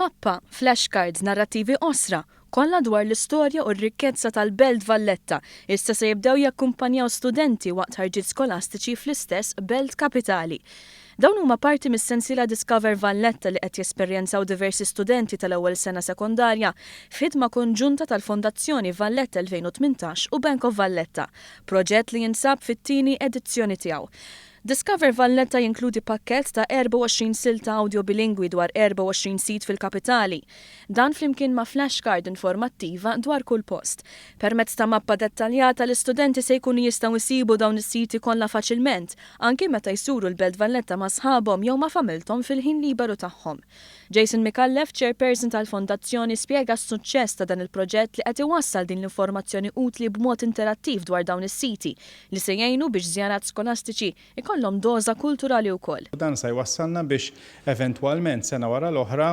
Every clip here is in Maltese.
Mappa, flashcards, narrativi osra, kollha dwar l-istorja u r-rikkezza tal-Belt Valletta issa se jibdew jakkumpanjaw studenti waqt ħarġiet skolastiċi fl-istess Belt Kapitali. Dawn huma parti mis-sensiela Discover Valletta li qed jesperjenzaw diversi studenti tal-ewwel sena sekondarja f'ħidma konġunta tal-Fondazzjoni Valletta 2018 u Bank of Valletta, proġett li jinsab fit-tieni edizzjoni tiegħu. Discover Valletta jinkludi pakkett ta' 24 silta audio bilingwi dwar 24 sit fil-kapitali. Dan flimkien ma' flashcard informattiva dwar kull post. Permezz ta' mappa dettaljata l-istudenti se jkunu jistgħu jsibu dawn is-siti kollha faċilment, anki meta jsuru l-Belt Valletta ma' sħabhom jew ma' familthom fil-ħin liberu tagħhom. Jason Mikallef, chairperson tal-Fondazzjoni, spjega s-suċċess ta' dan il-proġett li qed iwassal din l-informazzjoni utli b'mod interattiv dwar dawn is-siti li se jgħinu biex żjarat skolastiċi kollhom doża kulturali wkoll. Dan se jwassalna biex eventwalment sena wara l-oħra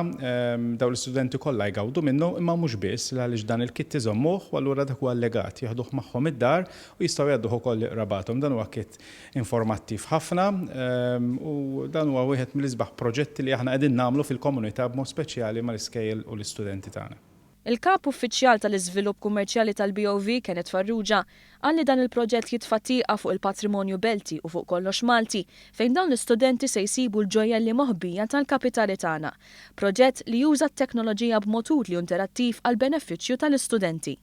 dawn l-istudenti kollha jgawdu minnu imma mhux biss għaliex dan il-kit iżommuh u allura dak huwa allegat jaħduh magħhom id-dar u jistgħu jgħadduh ukoll rabathom. Dan huwa kit informattiv ħafna u dan huwa wieħed mill-isbaħ proġetti li aħna qegħdin nagħmlu fil-komunità b'mod speċjali mal-iskejjel u l-istudenti tagħna. Il-kap uffiċjal tal-iżvilupp kummerċjali tal-BOV Kenneth Farrugia qal li dan il-proġett jitfattiqa fuq il-patrimonju Belti u fuq kollox Malti fejn dawn l-istudenti se jsibu l-ġojelli moħbija tal-kapitali tagħna. Proġett li juża t-teknoloġija b'mod utli u interattiv għal benefiċċju tal-istudenti.